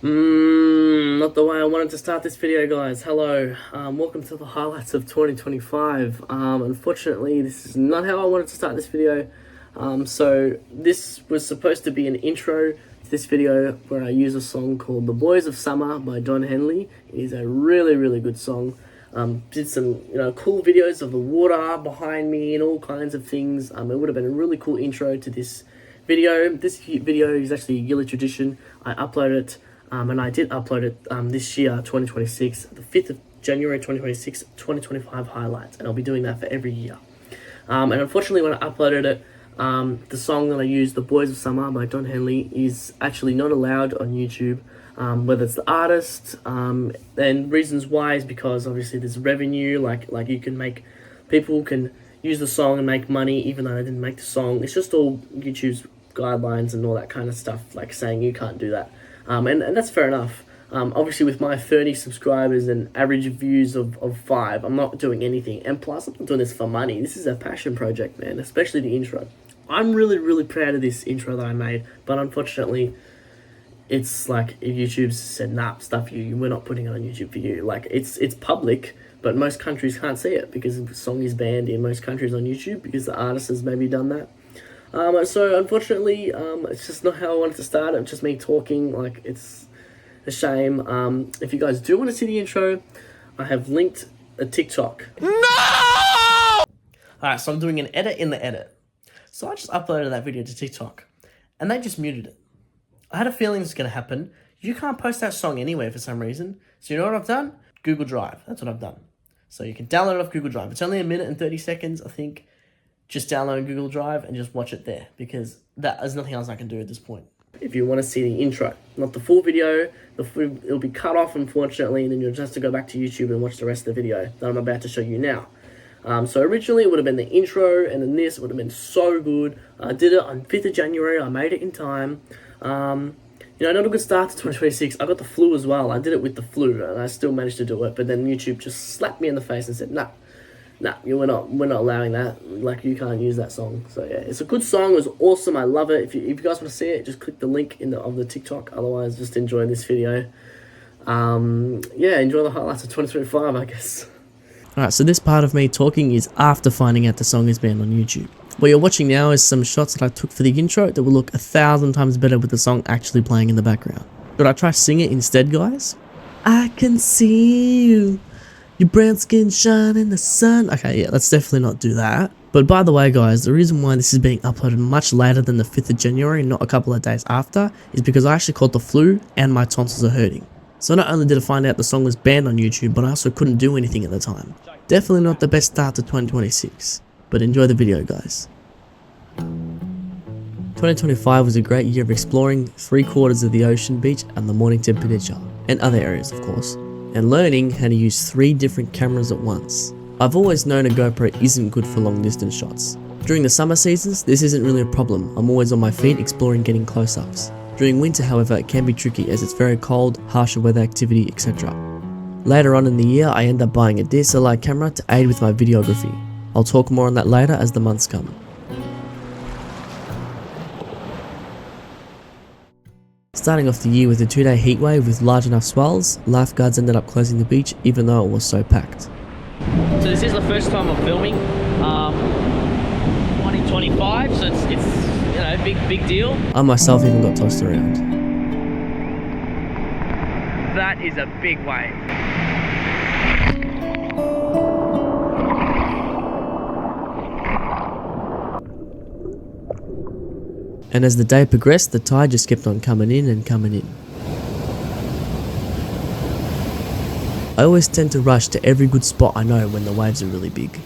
Not the way I wanted to start this video, guys. Hello, welcome to the highlights of 2025. Unfortunately, this is not how I wanted to start this video. So this was supposed to be an intro to this video where I use a song called The Boys of Summer by Don Henley. It is a really good song. Did some cool videos of the water behind me and all kinds of things. It would have been a really cool intro to this video. This video is actually a yearly tradition. I uploaded it. And I did upload it this year, 2026, the 5th of January 2026, 2025 highlights. And I'll be doing that for every year. And unfortunately, when I uploaded it, the song that I used, The Boys of Summer by Don Henley, is actually not allowed on YouTube. Whether it's the artist, and reasons why is because obviously there's revenue, like you can make, people can use the song and make money even though they didn't make the song. It's just all YouTube's guidelines and all that kind of stuff, like saying you can't do that. And that's fair enough. Obviously with my 30 subscribers and average views of 5, I'm not doing anything. And plus, I'm not doing this for money. This is a passion project, man, especially the intro. I'm really proud of this intro that I made, but unfortunately, it's like if YouTube's said, nah, stuff you, we're not putting it on YouTube for you. Like, it's public, but most countries can't see it because the song is banned in most countries on YouTube because the artist has maybe done that. So unfortunately, it's just not how I wanted to start it. It's just me talking, like, it's a shame. If you guys do want to see the intro, I have linked a TikTok. No! Alright, so I'm doing an edit in the edit. So I just uploaded that video to TikTok, and they just muted it. I had a feeling this was going to happen. You can't post that song anywhere for some reason. So you know what I've done? Google Drive. That's what I've done. So you can download it off Google Drive. It's only 1 minute and 30 seconds, I think. Just download Google Drive and just watch it there, because there's nothing else I can do at this point. If you want to see the intro, not the full video, it'll be cut off, unfortunately, and then you'll just have to go back to YouTube and watch the rest of the video that I'm about to show you now. So originally it would have been the intro, and then this would have been so good. I did it on 5th of January. I made it in time. Not a good start to 2026. I got the flu as well. I did it with the flu, and I still managed to do it. But then YouTube just slapped me in the face and said, nah, we're not allowing that. Like, you can't use that song. So yeah, it's a good song. It was awesome. I love it. If you guys want to see it, just click the link of the TikTok. Otherwise, just enjoy this video. Enjoy the highlights of 2025, I guess. Alright, so this part of me talking is after finding out the song is banned on YouTube. What you're watching now is some shots that I took for the intro that will look 1,000 times better with the song actually playing in the background. Should I try sing it instead, guys? I can see you, your brown skin shine in the sun. Okay, yeah, let's definitely not do that. But by the way, guys, the reason why this is being uploaded much later than the 5th of January, not a couple of days after, is because I actually caught the flu and my tonsils are hurting. So not only did I find out the song was banned on YouTube, but I also couldn't do anything at the time. Definitely not the best start to 2026. But enjoy the video, guys. 2025 was a great year of exploring 3/4 of the ocean, beach and the Mornington Peninsula, and other areas of course, and learning how to use 3 different cameras at once. I've always known a GoPro isn't good for long distance shots. During the summer seasons, this isn't really a problem. I'm always on my feet exploring getting close-ups. During winter, however, it can be tricky as it's very cold, harsher weather activity, etc. Later on in the year, I end up buying a DSLR camera to aid with my videography. I'll talk more on that later as the months come. Starting off the year with a 2-day heatwave with large enough swells, lifeguards ended up closing the beach even though it was so packed. So this is the first time I'm filming 2025, so it's big deal. I myself even got tossed around. That is a big wave. And as the day progressed, the tide just kept on coming in and coming in. I always tend to rush to every good spot I know when the waves are really big.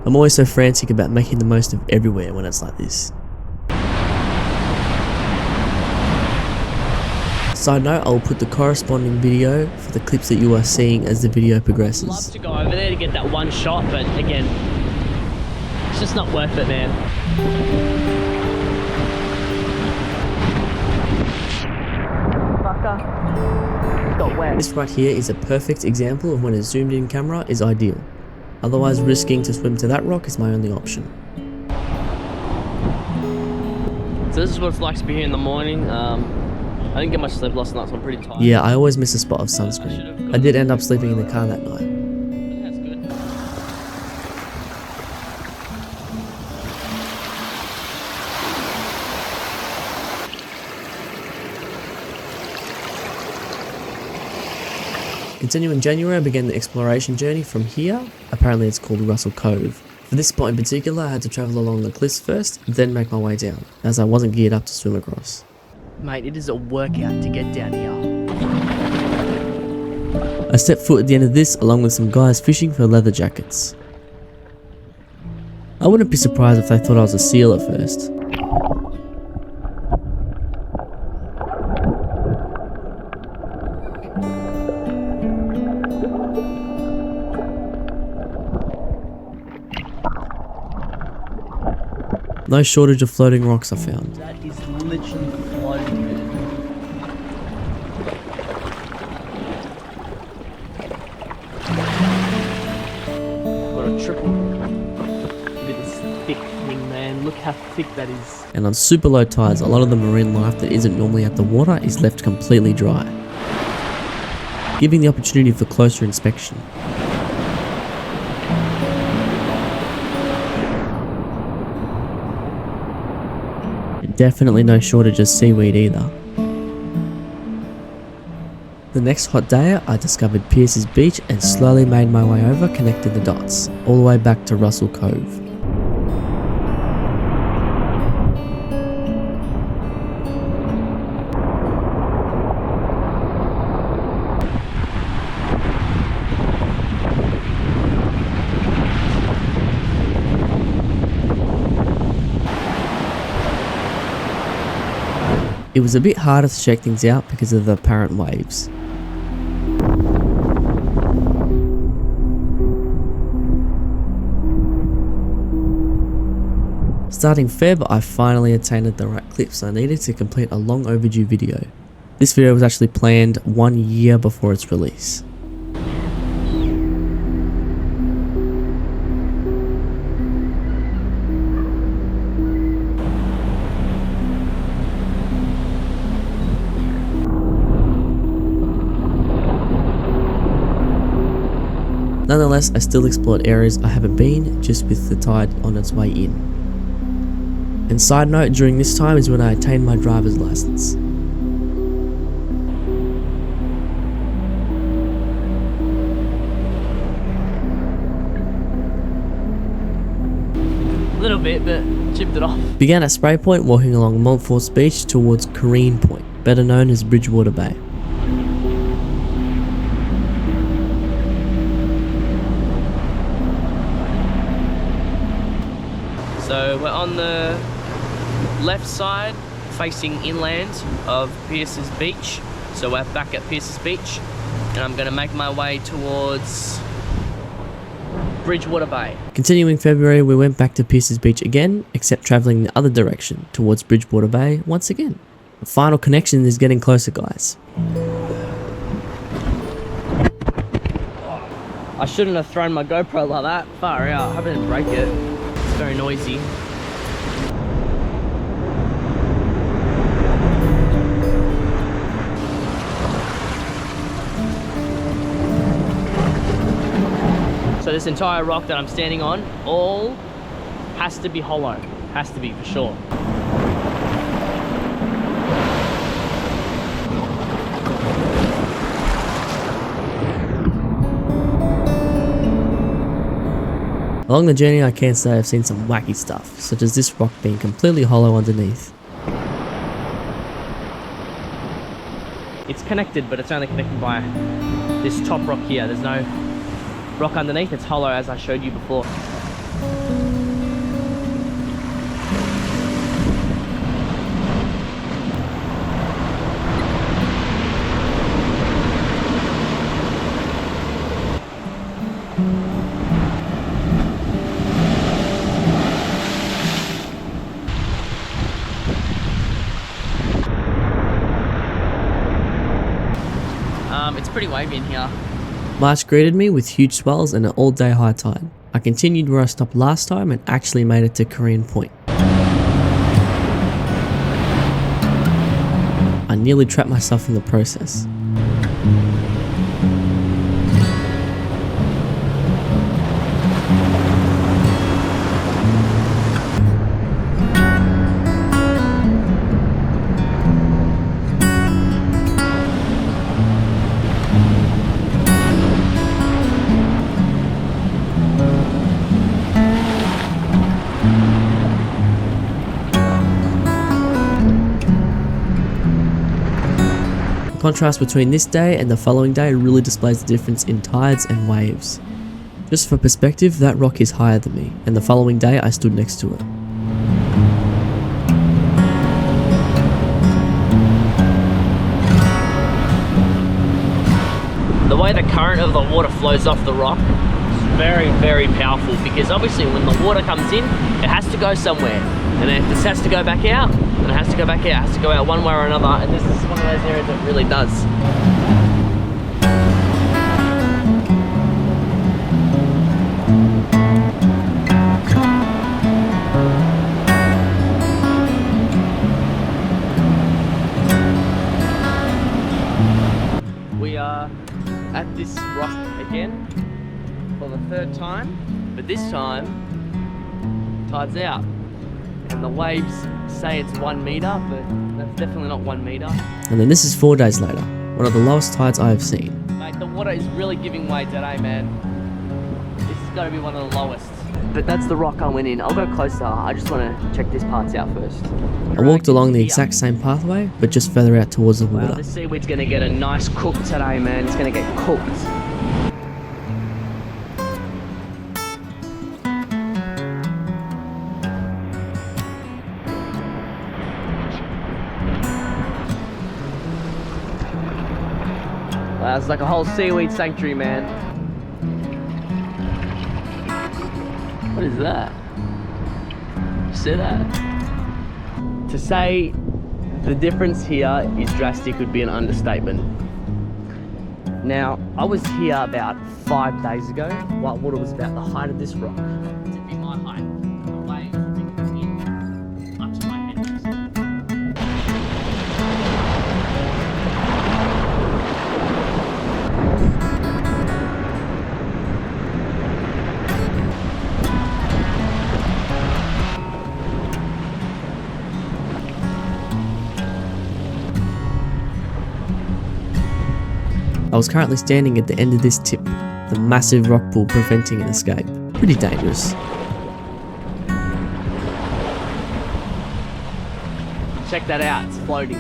I'm always so frantic about making the most of everywhere when it's like this. Side note, I'll put the corresponding video for the clips that you are seeing as the video progresses. I'd love to go over there to get that one shot, but again, it's just not worth it, man. Fucker. Got wet. This right here is a perfect example of when a zoomed in camera is ideal. Otherwise, risking to swim to that rock is my only option. So this is what it's like to be here in the morning. I didn't get much sleep last night, so I'm pretty tired. Yeah, I always miss a spot of sunscreen. I did end up sleeping in the car that night. That's good. Continuing January, I began the exploration journey from here. Apparently it's called Russell Cove. For this spot in particular, I had to travel along the cliffs first, then make my way down, as I wasn't geared up to swim across. Mate, it is a workout to get down here. I stepped foot at the end of this along with some guys fishing for leather jackets. I wouldn't be surprised if they thought I was a seal at first. No shortage of floating rocks I found. That is literally floating, man. Got a triple. Look at this thick thing, man. Look how thick that is. And on super low tides, a lot of the marine life that isn't normally at the water is left completely dry, giving the opportunity for closer inspection. Definitely no shortage of seaweed either. The next hot day, I discovered Pierce's Beach and slowly made my way over, connecting the dots, all the way back to Russell Cove. It was a bit harder to check things out because of the apparent waves. Starting Feb, I finally attained the right clips I needed to complete a long overdue video. This video was actually planned 1 year before its release. Nonetheless, I still explored areas I haven't been, just with the tide on its way in. And side note, during this time is when I attained my driver's license. A little bit, but chipped it off. Began at Spray Point, walking along Montfort's Beach towards Careen Point, better known as Bridgewater Bay. So we're on the left side facing inland of Pierce's Beach. So we're back at Pierce's Beach and I'm gonna make my way towards Bridgewater Bay. Continuing February, we went back to Pierce's Beach again, except travelling the other direction towards Bridgewater Bay once again. The final connection is getting closer, guys. I shouldn't have thrown my GoPro like that. Far out, I hope I didn't break it. It's very noisy. So this entire rock that I'm standing on, all has to be hollow. Has to be, for sure. Along the journey, I can say I've seen some wacky stuff, such as this rock being completely hollow underneath. It's connected, but it's only connected by this top rock here. There's no rock underneath, it's hollow as I showed you before. It's pretty wavy in here. March greeted me with huge swells and an all-day high tide. I continued where I stopped last time and actually made it to Korean Point. I nearly trapped myself in the process. The contrast between this day and the following day really displays the difference in tides and waves. Just for perspective, that rock is higher than me, and the following day I stood next to it. The way the current of the water flows off the rock is very, very powerful, because obviously when the water comes in, it has to go somewhere. And if this has to go back out, then it has to go back out. It has to go out one way or another, and this is one of those areas that really does. We are at this rock again for the third time, but this time tide's out, and the waves say it's 1 meter, but that's definitely not 1 meter. And then this is 4 days later, one of the lowest tides I have seen. Mate, the water is really giving way today, man. This has got to be one of the lowest. But that's the rock I went in. I'll go closer. I just want to check this part out first. I walked along the exact same pathway, but just further out towards the water. Wow, the seaweed's going to get a nice cook today, man. It's going to get cooked. Wow, it's like a whole seaweed sanctuary, man. What is that? You see that? To say the difference here is drastic would be an understatement. Now, I was here about 5 days ago, while water was about the height of this rock. To be my height, the waves would be coming in up to my head. I was currently standing at the end of this tip, the massive rock pool preventing an escape. Pretty dangerous. Check that out, it's floating.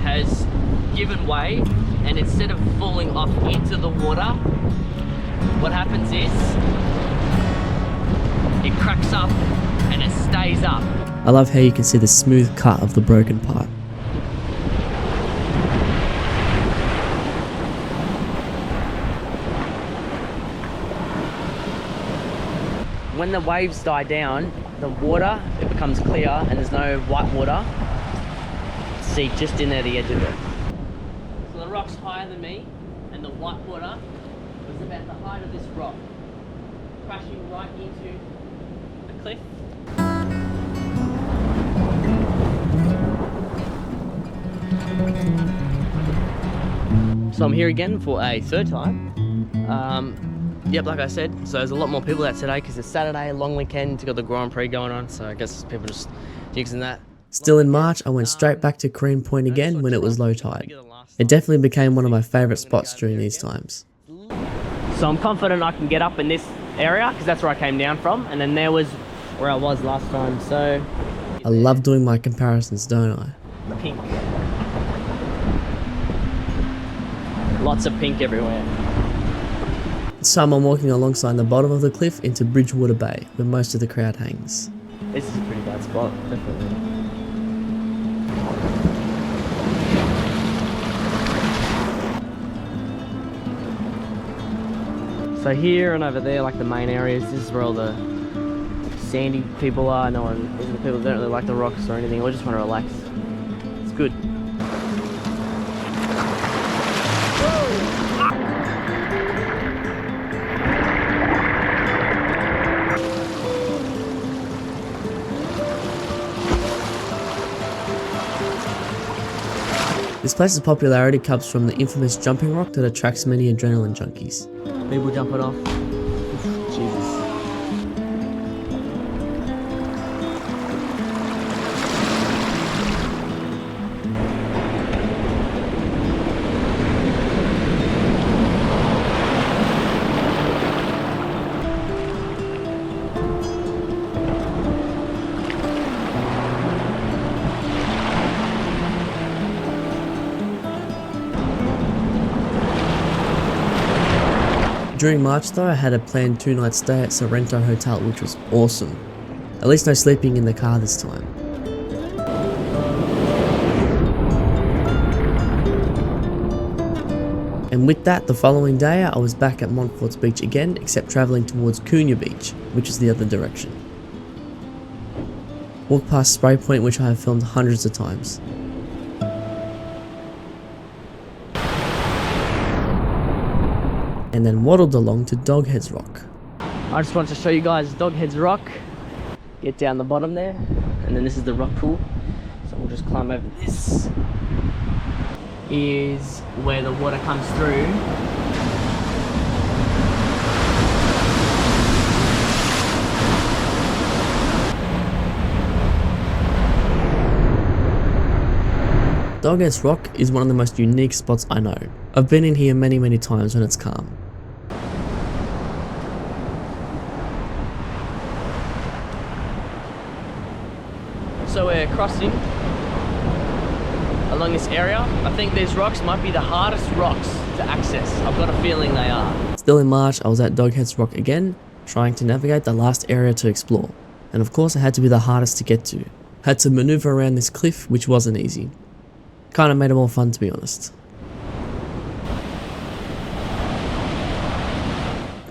Has given way, and instead of falling off into the water, what happens is it cracks up and it stays up. I love how you can see the smooth cut of the broken part. When the waves die down, the water, it becomes clear and there's no white water. See just in there the edge of it. So the rock's higher than me, and the white water was about the height of this rock, crashing right into the cliff. So I'm here again for a third time. Yep, like I said, so there's a lot more people out today because it's Saturday, long weekend, to got the Grand Prix going on, so I guess people just using that. Still in March, I went straight back to Korean Point again when it was low tide. It definitely became one of my favourite spots during these times. So I'm confident I can get up in this area because that's where I came down from, and then there was where I was last time, so... I love doing my comparisons, don't I? Pink. Lots of pink everywhere. So I'm walking alongside the bottom of the cliff into Bridgewater Bay, where most of the crowd hangs. This is a pretty bad spot, definitely. So here and over there, like the main areas, this is where all the sandy people are. No one, these are the people that don't really like the rocks or anything, or just want to relax. It's good. This place's popularity comes from the infamous jumping rock that attracts many adrenaline junkies. People jumping off. Jesus. During March though, I had a planned 2-night stay at Sorrento Hotel, which was awesome. At least no sleeping in the car this time. And with that, the following day, I was back at Montfort's beach again, except travelling towards Cunha Beach, which is the other direction. Walked past Spray Point, which I have filmed hundreds of times. And then waddled along to Doghead's Rock. I just wanted to show you guys Doghead's Rock. Get down the bottom there, and then this is the rock pool. So we'll just climb over this. Is where the water comes through. Doghead's Rock is one of the most unique spots I know. I've been in here many times when it's calm. So we're crossing along this area. I think these rocks might be the hardest rocks to access. I've got a feeling they are. Still in March, I was at Doghead's Rock again, trying to navigate the last area to explore. And of course it had to be the hardest to get to. Had to maneuver around this cliff, which wasn't easy. Kinda made it more fun, to be honest.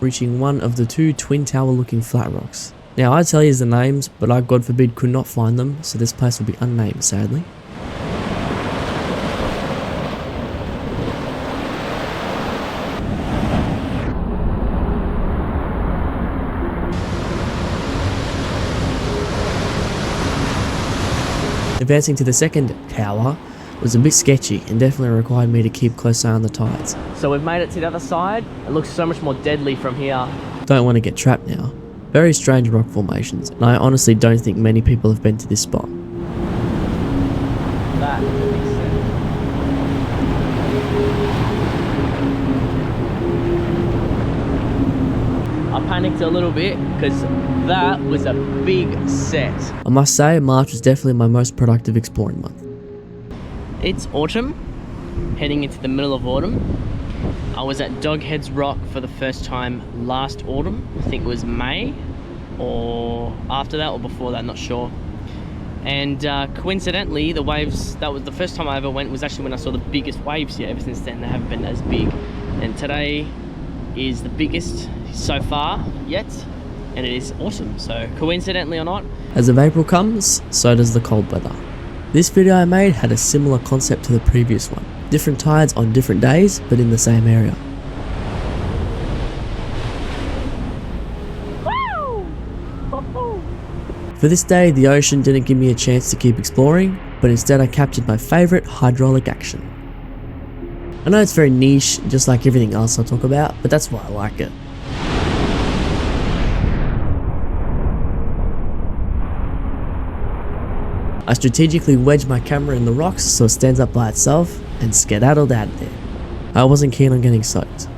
Reaching one of the two twin tower looking flat rocks. Now I'd tell you the names, but I God forbid could not find them, so this place will be unnamed sadly. Advancing to the second tower was a bit sketchy and definitely required me to keep close eye on the tides. So we've made it to the other side. It looks so much more deadly from here. Don't want to get trapped now. Very strange rock formations, and I honestly don't think many people have been to this spot. That makes sense. I panicked a little bit because that was a big set. I must say, March was definitely my most productive exploring month. It's autumn, heading into the middle of autumn. I was at Doghead's Rock for the first time last autumn. I think it was May, or after that, or before that, not sure. And coincidentally, the waves, that was the first time I ever went, was actually when I saw the biggest waves here. Ever since then, they haven't been as big. And today is the biggest so far yet, and it is awesome. So coincidentally or not. As of April comes, so does the cold weather. This video I made had a similar concept to the previous one. Different tides on different days, but in the same area. For this day, the ocean didn't give me a chance to keep exploring, but instead I captured my favourite hydraulic action. I know it's very niche, just like everything else I talk about, but that's why I like it. I strategically wedged my camera in the rocks so it stands up by itself and skedaddled out of there. I wasn't keen on getting soaked.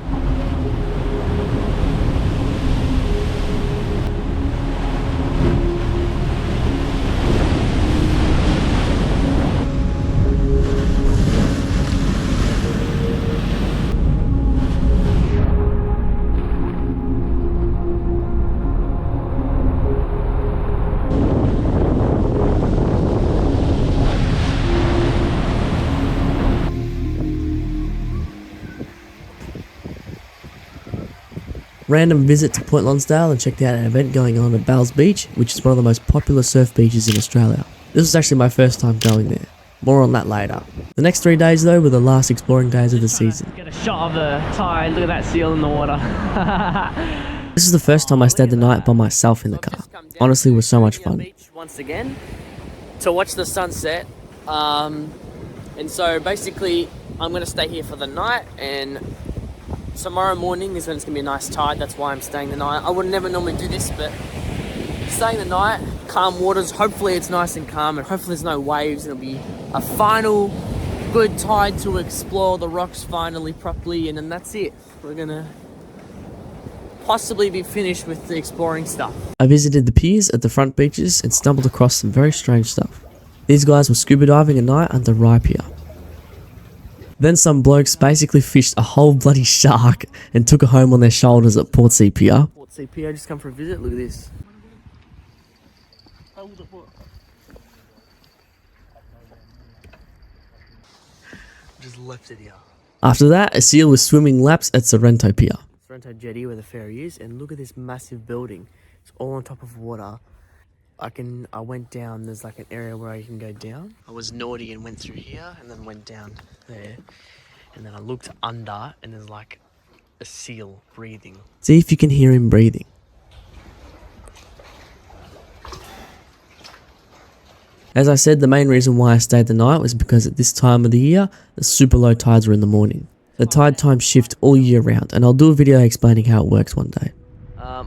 Random visit to Point Lonsdale and checked out an event going on at Bells Beach, which is one of the most popular surf beaches in Australia. This was actually my first time going there. More on that later. The next 3 days though were the last exploring days of the season. Get a shot of the tide, look at that seal in the water. This is the first time I stayed the night by myself in the car. Honestly, it was so much fun. Once again, to watch the sunset. And so basically, I'm going to stay here for the night, and tomorrow morning is when it's going to be a nice tide. That's why I'm staying the night. I would never normally do this, but staying the night, calm waters. Hopefully it's nice and calm, and hopefully there's no waves. It'll be a final good tide to explore the rocks finally properly, and then that's it. We're going to possibly be finished with the exploring stuff. I visited the piers at the front beaches and stumbled across some very strange stuff. These guys were scuba diving at night under REUP here. Then some blokes basically fished a whole bloody shark and took it home on their shoulders at Portsea Pier. Portsea Pier, just come for a visit. Look at this. Just left it here. After that, a seal was swimming laps at Sorrento Pier. Sorrento Jetty where the ferry is, and look at this massive building. It's all on top of water. I went down, there's like an area where I can go down. I was naughty and went through here and then went down there. And then I looked under and there's like a seal breathing. See if you can hear him breathing. As I said, the main reason why I stayed the night was because at this time of the year, the super low tides were in the morning. The tide times shift all year round, and I'll do a video explaining how it works one day.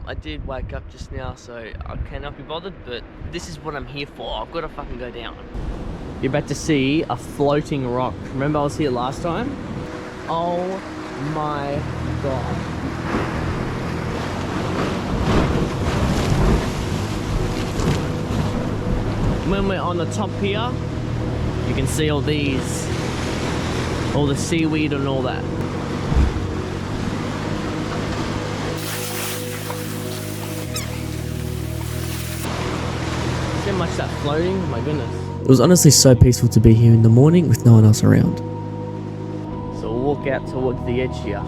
I did wake up just now, so I cannot be bothered, but this is what I'm here for. I've got to fucking go down. You're about to see a floating rock. Remember I was here last time? Oh my god. When we're on the top here, you can see all these, all the seaweed and all that. See how much that floating? My goodness. It was honestly so peaceful to be here in the morning with no one else around. So we'll walk out towards the edge here.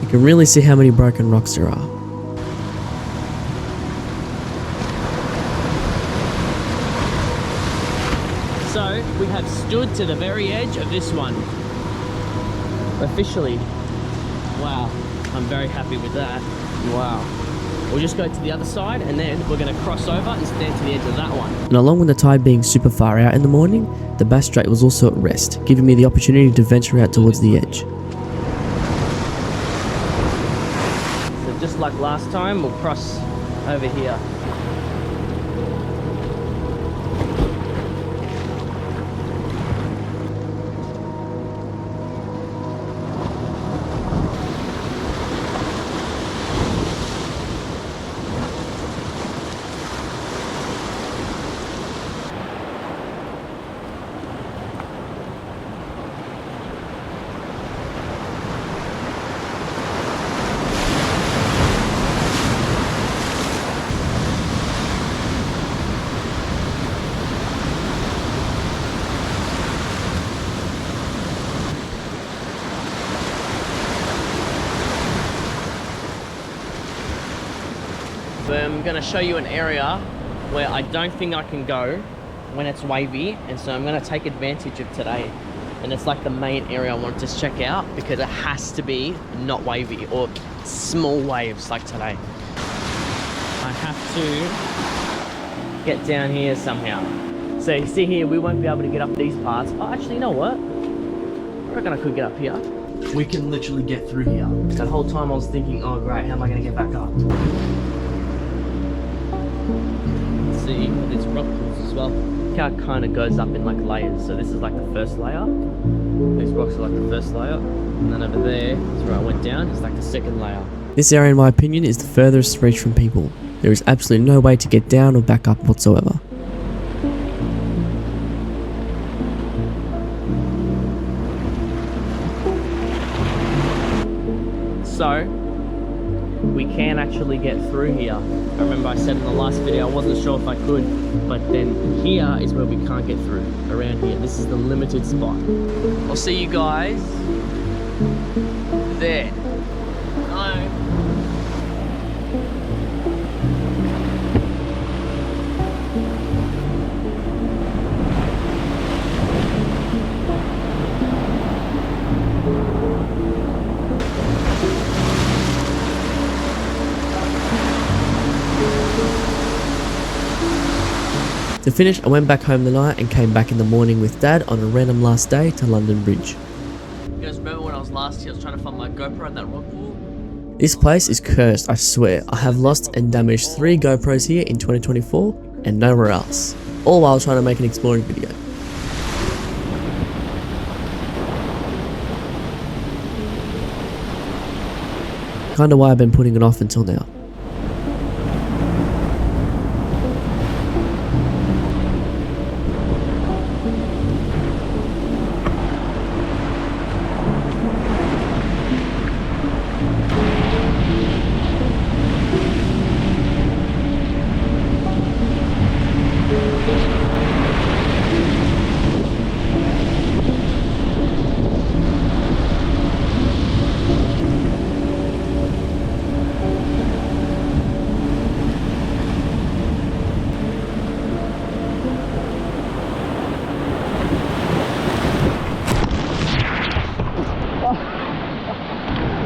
You can really see how many broken rocks there are. So we have stood to the very edge of this one. Officially. Wow. I'm very happy with that. Wow. We'll just go to the other side and then we're going to cross over and stand to the edge of that one. And along with the tide being super far out in the morning, the Bass Strait was also at rest, giving me the opportunity to venture out towards the edge. So just like last time, we'll cross over here. I'm going to show you an area where I don't think I can go when it's wavy, and so I'm going to take advantage of today. And it's like the main area I wanted to check out because it has to be not wavy or small waves like today. I have to get down here somehow. So you see here, we won't be able to get up these parts. Oh, actually, you know what? I reckon I could get up here. We can literally get through here. That whole time I was thinking, oh great, how am I going to get back up? See these rock pools as well. How it kind of goes up in like layers. So this is like the first layer. These rocks are like the first layer, and then over there is where I went down. It's like the second layer. This area, in my opinion, is the furthest reach from people. There is absolutely no way to get down or back up whatsoever. So we can actually get through here. I remember I said in the last video I wasn't sure if I could, but then here is where we can't get through, around here. This is the limited spot. I'll see you guys there. Hello. To finish, I went back home the night and came back in the morning with Dad on a random last day to London Bridge. You guys remember when I was last here, I was trying to find my GoPro at that rock wall? This place is cursed, I swear. I have lost and damaged 3 GoPros here in 2024 and nowhere else. All while trying to make an exploring video. Kinda why I've been putting it off until now.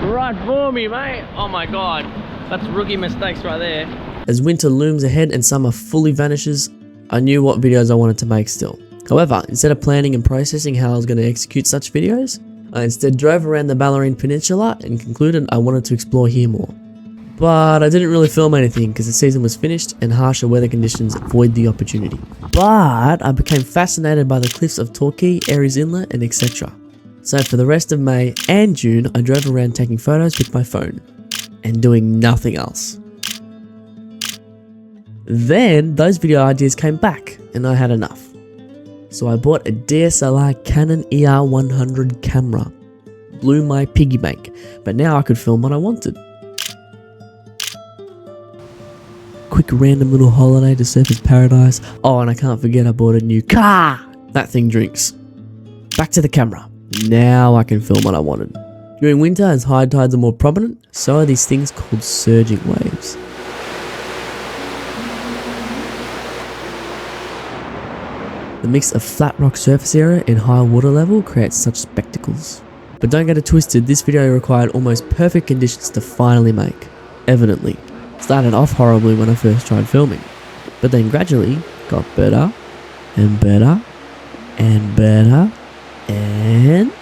Right for me, mate. Oh my god, that's rookie mistakes right there. As winter looms ahead and summer fully vanishes, I knew what videos I wanted to make still. However, instead of planning and processing how I was going to execute such videos, I instead drove around the Ballerine Peninsula and concluded I wanted to explore here more. But I didn't really film anything because the season was finished and harsher weather conditions void the opportunity. But I became fascinated by the cliffs of Torquay, Aries Inlet and etc. So for the rest of May and June, I drove around taking photos with my phone and doing nothing else. Then those video ideas came back and I had enough. So I bought a DSLR Canon ER100 camera. Blew my piggy bank, but now I could film what I wanted. Quick random little holiday to Surfers Paradise. Oh, and I can't forget I bought a new car. That thing drinks. Back to the camera. Now I can film what I wanted. During winter, as high tides are more prominent, so are these things called surging waves. The mix of flat rock surface area and high water level creates such spectacles. But don't get it twisted, this video required almost perfect conditions to finally make. Evidently. Started off horribly when I first tried filming, but then gradually got better and better and better and...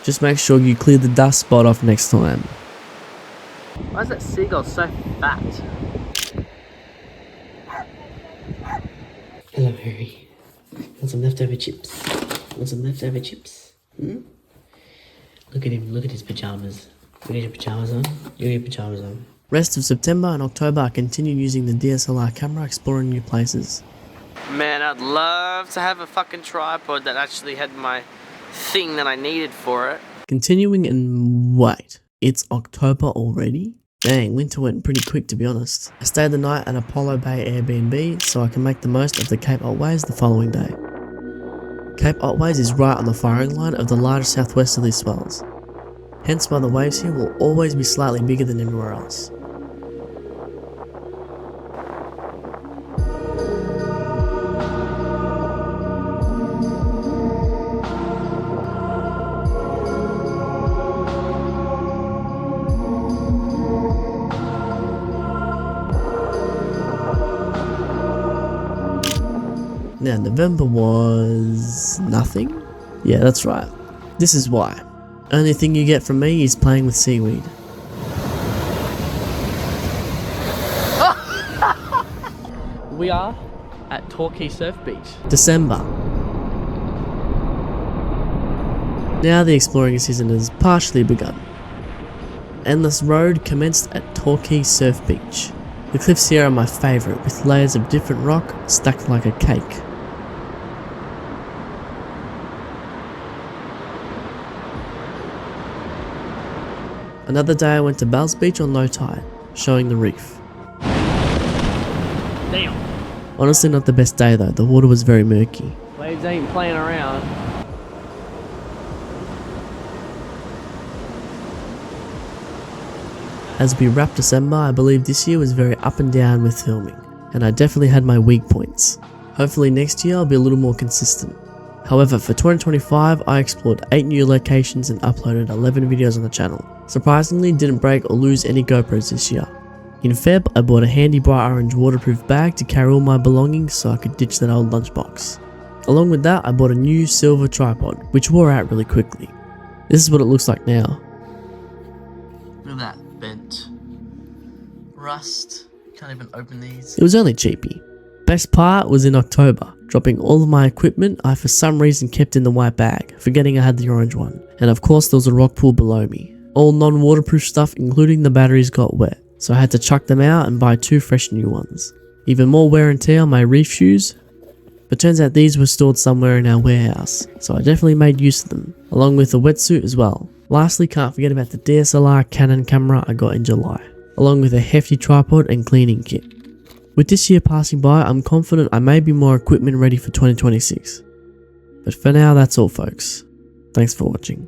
Just make sure you clear the dust spot off next time. Why is that seagull so fat? Hello, Harry. Want some leftover chips? Want some leftover chips? Hmm? Look at him, look at his pajamas. You got your pajamas on? You got your pajamas on. Rest of September and October I continued using the DSLR camera exploring new places. Man, I'd love to have a fucking tripod that actually had my thing that I needed for it. Continuing and wait, it's October already? Dang, winter went pretty quick to be honest. I stayed the night at Apollo Bay Airbnb so I can make the most of the Cape Otways the following day. Cape Otways is right on the firing line of the large southwesterly swells, hence why the waves here will always be slightly bigger than everywhere else. Now November was nothing? Yeah, that's right. This is why. Only thing you get from me is playing with seaweed. we are at Torquay Surf Beach. December. Now the exploring season has partially begun. Endless road commenced at Torquay Surf Beach. The cliffs here are my favourite, with layers of different rock stacked like a cake. Another day I went to Bells Beach on low tide, showing the reef. Damn. Honestly not the best day though, the water was very murky. Waves ain't playing around. As we wrap December, I believe this year was very up and down with filming, and I definitely had my weak points. Hopefully next year I'll be a little more consistent. However, for 2025, I explored 8 new locations and uploaded 11 videos on the channel. Surprisingly, didn't break or lose any GoPros this year. In Feb, I bought a handy bright orange waterproof bag to carry all my belongings so I could ditch that old lunchbox. Along with that, I bought a new silver tripod, which wore out really quickly. This is what it looks like now. Look at that. Bent. Rust. Can't even open these. It was only cheapy. Best part was in October. Dropping all of my equipment I for some reason kept in the white bag, forgetting I had the orange one. And of course there was a rock pool below me. All non-waterproof stuff including the batteries got wet, so I had to chuck them out and buy 2 fresh new ones. Even more wear and tear on my reef shoes, but turns out these were stored somewhere in our warehouse, so I definitely made use of them, along with a wetsuit as well. Lastly, can't forget about the DSLR Canon camera I got in July, along with a hefty tripod and cleaning kit. With this year passing by, I'm confident I may be more equipment ready for 2026. But for now, that's all folks. Thanks for watching.